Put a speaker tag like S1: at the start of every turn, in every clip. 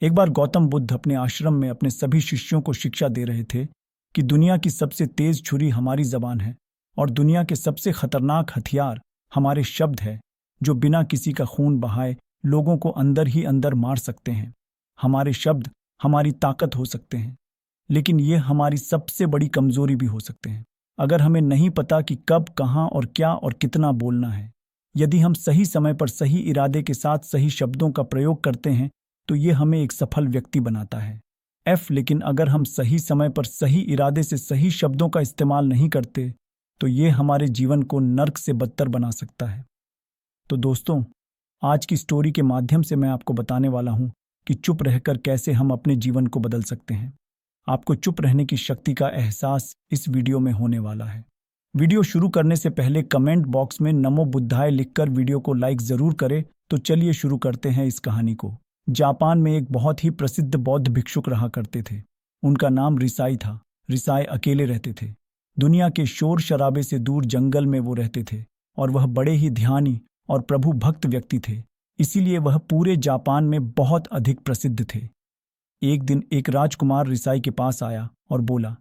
S1: एक बार गौतम बुद्ध अपने आश्रम में अपने सभी शिष्यों को शिक्षा दे रहे थे कि दुनिया की सबसे तेज छुरी हमारी जबान है और दुनिया के सबसे खतरनाक हथियार हमारे शब्द है, जो बिना किसी का खून बहाए लोगों को अंदर ही अंदर मार सकते हैं। हमारे शब्द हमारी ताकत हो सकते हैं, लेकिन ये हमारी सबसे बड़ी कमजोरी भी हो सकते हैं अगर हमें नहीं पता कि कब, कहाँ और क्या और कितना बोलना है। यदि हम सही समय पर सही इरादे के साथ सही शब्दों का प्रयोग करते हैं तो ये हमें एक सफल व्यक्ति बनाता है। लेकिन अगर हम सही समय पर सही इरादे से सही शब्दों का इस्तेमाल नहीं करते तो ये हमारे जीवन को नर्क से बदतर बना सकता है। तो दोस्तों, आज की स्टोरी के माध्यम से मैं आपको बताने वाला हूं कि चुप रहकर कैसे हम अपने जीवन को बदल सकते हैं। आपको चुप रहने की शक्ति का एहसास इस वीडियो में होने वाला है। वीडियो शुरू करने से पहले कमेंट बॉक्स में नमो बुद्धाय लिखकर वीडियो को लाइक जरूर करें। तो चलिए शुरू करते हैं इस कहानी को। जापान में एक बहुत ही प्रसिद्ध बौद्ध भिक्षुक रहा करते थे। उनका नाम रिसाई था। रिसाई अकेले रहते थे। दुनिया के शोर शराबे से दूर जंगल में वो रहते थे और वह बड़े ही ध्यानी और प्रभु भक्त व्यक्ति थे, इसीलिए वह पूरे जापान में बहुत अधिक प्रसिद्ध थे। एक दिन एक राजकुमार रिसाई के पास आया और बोला,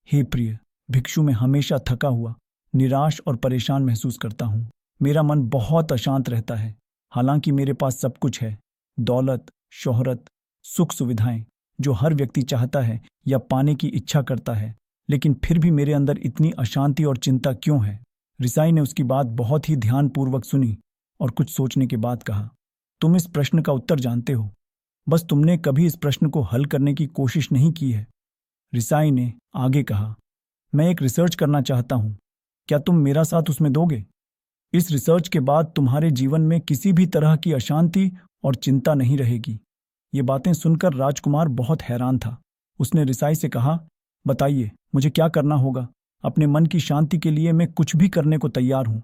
S1: हे प्रिय भिक्षु, मैं हमेशा थका हुआ, निराश और परेशान महसूस करता हूँ। मेरा मन बहुत अशांत रहता है। हालांकि मेरे पास सब कुछ है, दौलत, शोहरत, सुख सुविधाएं, जो हर व्यक्ति चाहता है या पाने की इच्छा करता है, लेकिन फिर भी मेरे अंदर इतनी अशांति और चिंता क्यों है। रिसाई ने उसकी बात बहुत ही ध्यानपूर्वक सुनी और कुछ सोचने के बाद कहा, तुम इस प्रश्न का उत्तर जानते हो, बस तुमने कभी इस प्रश्न को हल करने की कोशिश नहीं की है। रिसाई ने आगे कहा, मैं एक रिसर्च करना चाहता हूं, क्या तुम मेरा साथ उसमें दोगे? इस रिसर्च के बाद तुम्हारे जीवन में किसी भी तरह की अशांति और चिंता नहीं रहेगी। ये बातें सुनकर राजकुमार बहुत हैरान था। उसने रिसाई से कहा, बताइए मुझे क्या करना होगा? अपने मन की शांति के लिए मैं कुछ भी करने को तैयार हूं।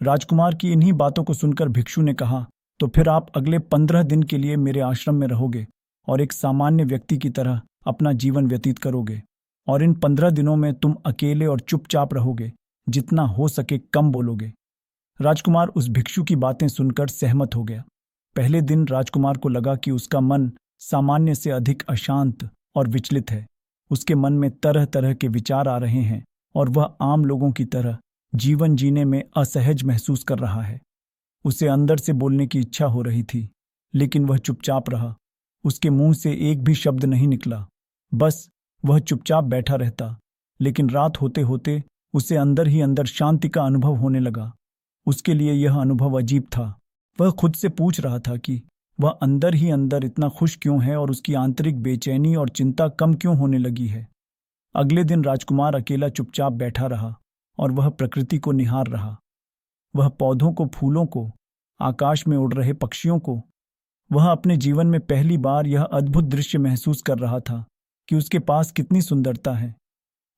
S1: राजकुमार की इन्हीं बातों को सुनकर भिक्षु ने कहा, तो फिर आप अगले 15 दिन के लिए मेरे आश्रम में रहोगे और एक सामान्य व्यक्ति की तरह अपना जीवन व्यतीत करोगे। और इन 15 दिनों में तुम अकेले और चुपचाप रहोगे, जितना हो सके कम बोलोगे। राजकुमार उस भिक्षु की बातें सुनकर सहमत हो गया। पहले दिन राजकुमार को लगा कि उसका मन सामान्य से अधिक अशांत और विचलित है। उसके मन में तरह तरह के विचार आ रहे हैं और वह आम लोगों की तरह जीवन जीने में असहज महसूस कर रहा है। उसे अंदर से बोलने की इच्छा हो रही थी, लेकिन वह चुपचाप रहा। उसके मुंह से एक भी शब्द नहीं निकला, बस वह चुपचाप बैठा रहता। लेकिन रात होते होते उसे अंदर ही अंदर शांति का अनुभव होने लगा। उसके लिए यह अनुभव अजीब था। वह खुद से पूछ रहा था कि वह अंदर ही अंदर इतना खुश क्यों है और उसकी आंतरिक बेचैनी और चिंता कम क्यों होने लगी है। अगले दिन राजकुमार अकेला चुपचाप बैठा रहा और वह प्रकृति को निहार रहा। वह पौधों को, फूलों को, आकाश में उड़ रहे पक्षियों को। वह अपने जीवन में पहली बार यह अद्भुत दृश्य महसूस कर रहा था कि उसके पास कितनी सुंदरता है।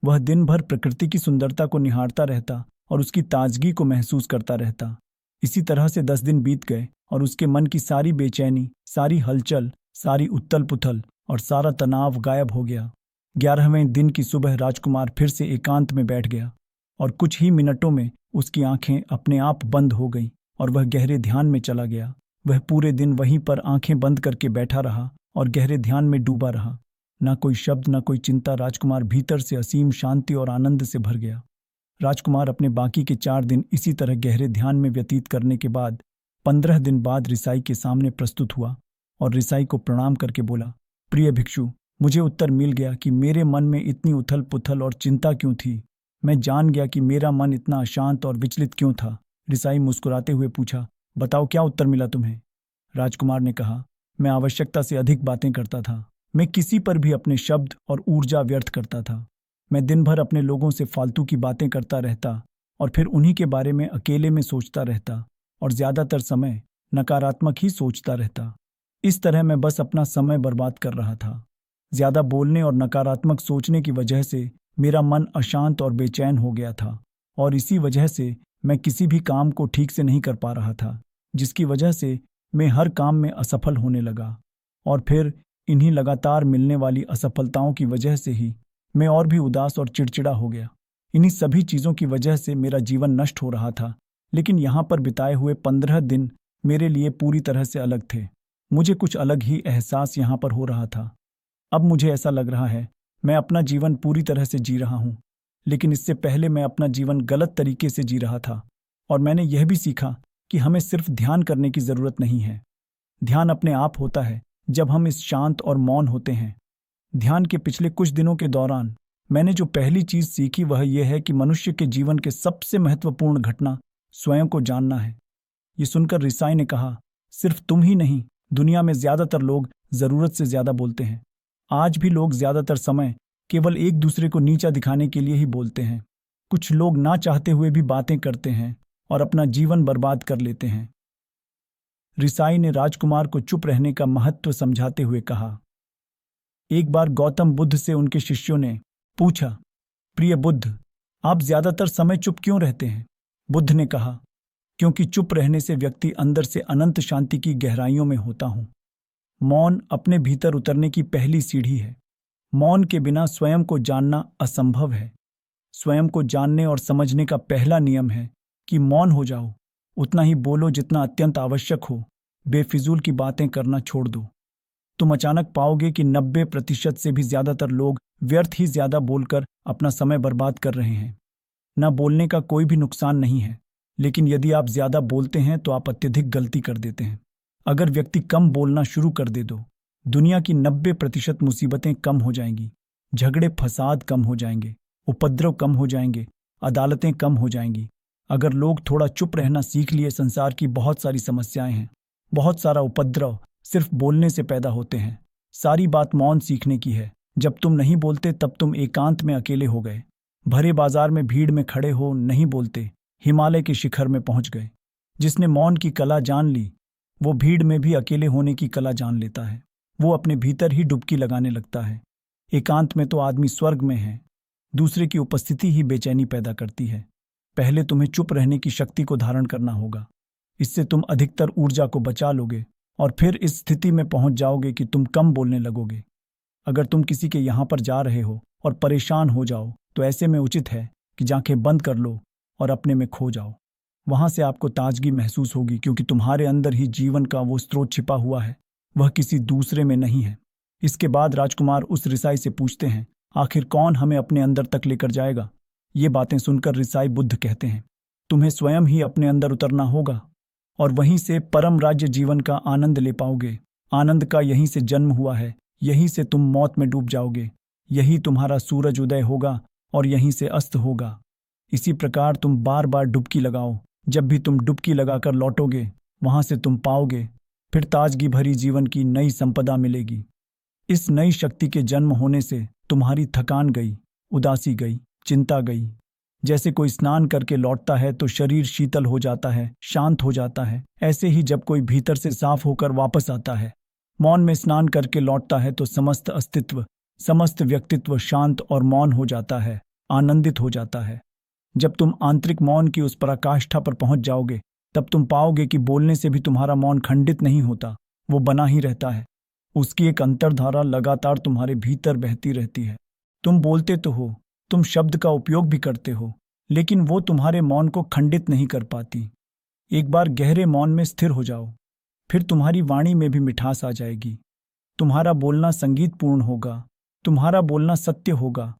S1: वह दिन भर प्रकृति की सुंदरता को निहारता रहता और उसकी ताजगी को महसूस करता रहता। इसी तरह से 10 दिन बीत गए और उसके मन की सारी बेचैनी, सारी हलचल, सारी उथल पुथल और सारा तनाव गायब हो गया। 11वें दिन की सुबह राजकुमार फिर से एकांत में बैठ गया और कुछ ही मिनटों में उसकी आंखें अपने आप बंद हो गईं और वह गहरे ध्यान में चला गया। वह पूरे दिन वहीं पर आंखें बंद करके बैठा रहा और गहरे ध्यान में डूबा रहा। ना कोई शब्द, ना कोई चिंता। राजकुमार भीतर से असीम शांति और आनंद से भर गया। राजकुमार अपने बाकी के 4 दिन इसी तरह गहरे ध्यान में व्यतीत करने के बाद 15 दिन बाद रिसाई के सामने प्रस्तुत हुआ और रिसाई को प्रणाम करके बोला, प्रिय भिक्षु, मुझे उत्तर मिल गया कि मेरे मन में इतनी उथल पुथल और चिंता क्यों थी। मैं जान गया कि मेरा मन इतना अशांत और विचलित क्यों था। रिसाई मुस्कुराते हुए पूछा, बताओ क्या उत्तर मिला तुम्हें? राजकुमार ने कहा, मैं आवश्यकता से अधिक बातें करता था। मैं किसी पर भी अपने शब्द और ऊर्जा व्यर्थ करता था। मैं दिन भर अपने लोगों से फालतू की बातें करता रहता और फिर उन्हीं के बारे में अकेले में सोचता रहता और ज्यादातर समय नकारात्मक ही सोचता रहता। इस तरह मैं बस अपना समय बर्बाद कर रहा था। ज्यादा बोलने और नकारात्मक सोचने की वजह से मेरा मन अशांत और बेचैन हो गया था और इसी वजह से मैं किसी भी काम को ठीक से नहीं कर पा रहा था, जिसकी वजह से मैं हर काम में असफल होने लगा। और फिर इन्हीं लगातार मिलने वाली असफलताओं की वजह से ही मैं और भी उदास और चिड़चिड़ा हो गया। इन्हीं सभी चीज़ों की वजह से मेरा जीवन नष्ट हो रहा था। लेकिन यहाँ पर बिताए हुए 15 दिन मेरे लिए पूरी तरह से अलग थे। मुझे कुछ अलग ही एहसास यहाँ पर हो रहा था। अब मुझे ऐसा लग रहा है मैं अपना जीवन पूरी तरह से जी रहा हूँ, लेकिन इससे पहले मैं अपना जीवन गलत तरीके से जी रहा था। और मैंने यह भी सीखा कि हमें सिर्फ ध्यान करने की जरूरत नहीं है। ध्यान अपने आप होता है जब हम इस शांत और मौन होते हैं। ध्यान के पिछले कुछ दिनों के दौरान मैंने जो पहली चीज सीखी वह यह है कि मनुष्य के जीवन के सबसे महत्वपूर्ण घटना स्वयं को जानना है। ये सुनकर रिसाई ने कहा, सिर्फ तुम ही नहीं, दुनिया में ज्यादातर लोग जरूरत से ज्यादा बोलते हैं। आज भी लोग ज्यादातर समय केवल एक दूसरे को नीचा दिखाने के लिए ही बोलते हैं। कुछ लोग ना चाहते हुए भी बातें करते हैं और अपना जीवन बर्बाद कर लेते हैं। रिसाई ने राजकुमार को चुप रहने का महत्व समझाते हुए कहा। एक बार गौतम बुद्ध से उनके शिष्यों ने पूछा, प्रिय बुद्ध, आप ज्यादातर समय चुप क्यों रहते हैं? बुद्ध ने कहा, क्योंकि चुप रहने से व्यक्ति अंदर से अनंत शांति की गहराइयों में होता हूं। मौन अपने भीतर उतरने की पहली सीढ़ी है। मौन के बिना स्वयं को जानना असंभव है। स्वयं को जानने और समझने का पहला नियम है कि मौन हो जाओ, उतना ही बोलो जितना अत्यंत आवश्यक हो। बेफिजूल की बातें करना छोड़ दो। तुम अचानक पाओगे कि 90% से भी ज्यादातर लोग व्यर्थ ही ज्यादा बोलकर अपना समय बर्बाद कर रहे हैं। न बोलने का कोई भी नुकसान नहीं है, लेकिन यदि आप ज्यादा बोलते हैं तो आप अत्यधिक गलती कर देते हैं। अगर व्यक्ति कम बोलना शुरू कर दे दो, दुनिया की 90% मुसीबतें कम हो जाएंगी। झगड़े फसाद कम हो जाएंगे, उपद्रव कम हो जाएंगे, अदालतें कम हो जाएंगी। अगर लोग थोड़ा चुप रहना सीख लिए, संसार की बहुत सारी समस्याएं हैं, बहुत सारा उपद्रव सिर्फ बोलने से पैदा होते हैं। सारी बात मौन सीखने की है। जब तुम नहीं बोलते तब तुम एकांत में अकेले हो गए। भरे बाजार में भीड़ में खड़े हो नहीं बोलते, हिमालय के शिखर में पहुंच गए। जिसने मौन की कला जान ली, वो भीड़ में भी अकेले होने की कला जान लेता है। वो अपने भीतर ही डुबकी लगाने लगता है। एकांत में तो आदमी स्वर्ग में है। दूसरे की उपस्थिति ही बेचैनी पैदा करती है। पहले तुम्हें चुप रहने की शक्ति को धारण करना होगा। इससे तुम अधिकतर ऊर्जा को बचा लोगे और फिर इस स्थिति में पहुंच जाओगे कि तुम कम बोलने लगोगे। अगर तुम किसी के यहाँ पर जा रहे हो और परेशान हो जाओ तो ऐसे में उचित है कि आंखें बंद कर लो और अपने में खो जाओ। वहां से आपको ताजगी महसूस होगी, क्योंकि तुम्हारे अंदर ही जीवन का वो स्रोत छिपा हुआ है, वह किसी दूसरे में नहीं है। इसके बाद राजकुमार उस रिसाई से पूछते हैं, आखिर कौन हमें अपने अंदर तक लेकर जाएगा? ये बातें सुनकर रिसाई बुद्ध कहते हैं, तुम्हें स्वयं ही अपने अंदर उतरना होगा और वहीं से परम राज्य जीवन का आनंद ले पाओगे। आनंद का यहीं से जन्म हुआ है, यहीं से तुम मौत में डूब जाओगे। यही तुम्हारा सूरज उदय होगा और यहीं से अस्त होगा। इसी प्रकार तुम बार बार डुबकी लगाओ। जब भी तुम डुबकी लगाकर लौटोगे, वहां से तुम पाओगे फिर ताजगी भरी जीवन की नई संपदा मिलेगी। इस नई शक्ति के जन्म होने से तुम्हारी थकान गई, उदासी गई, चिंता गई। जैसे कोई स्नान करके लौटता है तो शरीर शीतल हो जाता है, शांत हो जाता है, ऐसे ही जब कोई भीतर से साफ होकर वापस आता है, मौन में स्नान करके लौटता है, तो समस्त अस्तित्व, समस्त व्यक्तित्व शांत और मौन हो जाता है, आनंदित हो जाता है। जब तुम आंतरिक मौन की उस पराकाष्ठा पर पहुंच जाओगे, तब तुम पाओगे कि बोलने से भी तुम्हारा मौन खंडित नहीं होता, वो बना ही रहता है। उसकी एक अंतर्धारा लगातार तुम्हारे भीतर बहती रहती है। तुम बोलते तो हो, तुम शब्द का उपयोग भी करते हो, लेकिन वो तुम्हारे मौन को खंडित नहीं कर पाती। एक बार गहरे मौन में स्थिर हो जाओ, फिर तुम्हारी वाणी में भी मिठास आ जाएगी। तुम्हारा बोलना संगीतपूर्ण होगा, तुम्हारा बोलना सत्य होगा।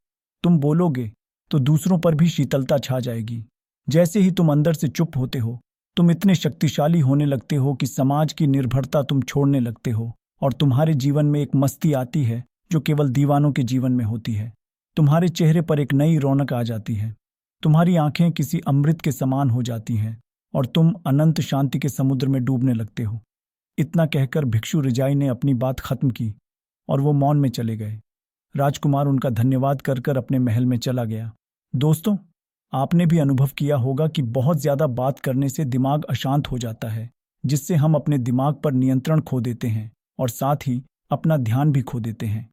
S1: तुम बोलोगे तो दूसरों पर भी शीतलता छा जाएगी। जैसे ही तुम अंदर से चुप होते हो, तुम इतने शक्तिशाली होने लगते हो कि समाज की निर्भरता तुम छोड़ने लगते हो और तुम्हारे जीवन में एक मस्ती आती है जो केवल दीवानों के जीवन में होती है। तुम्हारे चेहरे पर एक नई रौनक आ जाती है। तुम्हारी आंखें किसी अमृत के समान हो जाती हैं और तुम अनंत शांति के समुद्र में डूबने लगते हो। इतना कहकर भिक्षु रिजाई ने अपनी बात खत्म की और वो मौन में चले गए। राजकुमार उनका धन्यवाद कर कर अपने महल में चला गया। दोस्तों, आपने भी अनुभव किया होगा कि बहुत ज्यादा बात करने से दिमाग अशांत हो जाता है, जिससे हम अपने दिमाग पर नियंत्रण खो देते हैं और साथ ही अपना ध्यान भी खो देते हैं।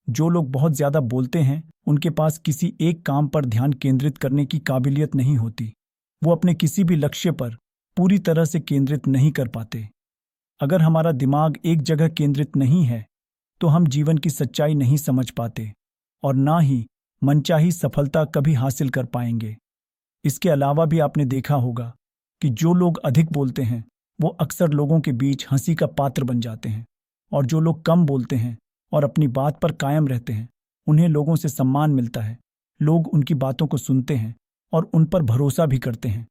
S1: जो लोग बहुत ज्यादा बोलते हैं, उनके पास किसी एक काम पर ध्यान केंद्रित करने की काबिलियत नहीं होती। वो अपने किसी भी लक्ष्य पर पूरी तरह से केंद्रित नहीं कर पाते। अगर हमारा दिमाग एक जगह केंद्रित नहीं है, तो हम जीवन की सच्चाई नहीं समझ पाते और ना ही मनचाही सफलता कभी हासिल कर पाएंगे। इसके अलावा भी आपने देखा होगा कि जो लोग अधिक बोलते हैं, वो अक्सर लोगों के बीच हंसी का पात्र बन जाते हैं। और जो लोग कम बोलते हैं और अपनी बात पर कायम रहते हैं, उन्हें लोगों से सम्मान मिलता है। लोग उनकी बातों को सुनते हैं और उन पर भरोसा भी करते हैं।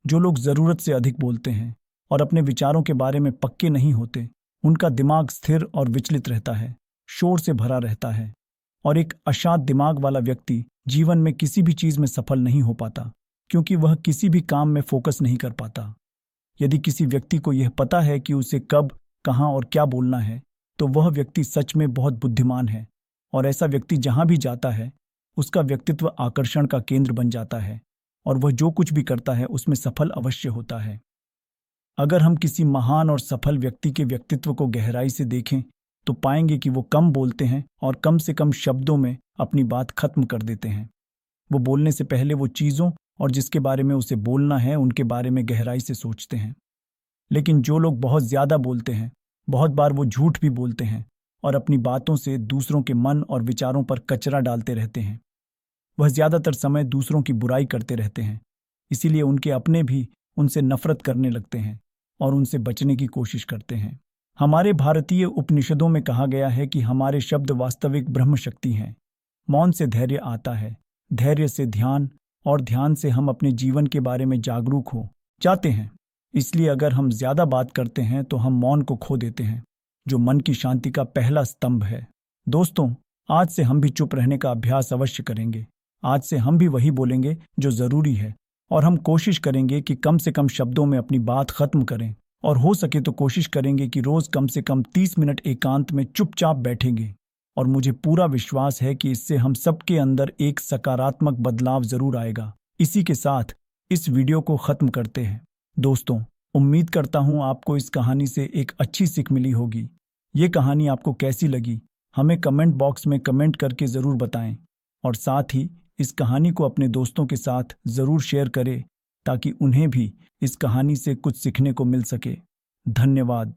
S1: जो लोग ज़रूरत से अधिक बोलते हैं और अपने विचारों के बारे में पक्के नहीं होते, उनका दिमाग स्थिर और विचलित रहता है, शोर से भरा रहता है। और एक अशांत दिमाग वाला व्यक्ति जीवन में किसी भी चीज़ में सफल नहीं हो पाता, क्योंकि वह किसी भी काम में फोकस नहीं कर पाता। यदि किसी व्यक्ति को यह पता है कि उसे कब, कहाँ और क्या बोलना है, तो वह व्यक्ति सच में बहुत बुद्धिमान है। और ऐसा व्यक्ति जहाँ भी जाता है, उसका व्यक्तित्व आकर्षण का केंद्र बन जाता है और वह जो कुछ भी करता है उसमें सफल अवश्य होता है। अगर हम किसी महान और सफल व्यक्ति के व्यक्तित्व को गहराई से देखें तो पाएंगे कि वो कम बोलते हैं और कम से कम शब्दों में अपनी बात खत्म कर देते हैं। वो बोलने से पहले वो चीज़ों और जिसके बारे में उसे बोलना है उनके बारे में गहराई से सोचते हैं। लेकिन जो लोग बहुत ज़्यादा बोलते हैं, बहुत बार वो झूठ भी बोलते हैं और अपनी बातों से दूसरों के मन और विचारों पर कचरा डालते रहते हैं। वह ज़्यादातर समय दूसरों की बुराई करते रहते हैं, इसीलिए उनके अपने भी उनसे नफरत करने लगते हैं और उनसे बचने की कोशिश करते हैं। हमारे भारतीय उपनिषदों में कहा गया है कि हमारे शब्द वास्तविक ब्रह्म शक्ति हैं। मौन से धैर्य आता है, धैर्य से ध्यान, और ध्यान से हम अपने जीवन के बारे में जागरूक हो जाते हैं। इसलिए अगर हम ज़्यादा बात करते हैं तो हम मौन को खो देते हैं, जो मन की शांति का पहला स्तंभ है। दोस्तों, आज से हम भी चुप रहने का अभ्यास अवश्य करेंगे। आज से हम भी वही बोलेंगे जो ज़रूरी है, और हम कोशिश करेंगे कि कम से कम शब्दों में अपनी बात खत्म करें। और हो सके तो कोशिश करेंगे कि रोज़ कम से कम 30 मिनट एकांत में चुपचाप बैठेंगे। और मुझे पूरा विश्वास है कि इससे हम सबके अंदर एक सकारात्मक बदलाव ज़रूर आएगा। इसी के साथ इस वीडियो को ख़त्म करते हैं। दोस्तों, उम्मीद करता हूँ आपको इस कहानी से एक अच्छी सीख मिली होगी। ये कहानी आपको कैसी लगी, हमें कमेंट बॉक्स में कमेंट करके ज़रूर बताएं। और साथ ही इस कहानी को अपने दोस्तों के साथ ज़रूर शेयर करें, ताकि उन्हें भी इस कहानी से कुछ सीखने को मिल सके। धन्यवाद।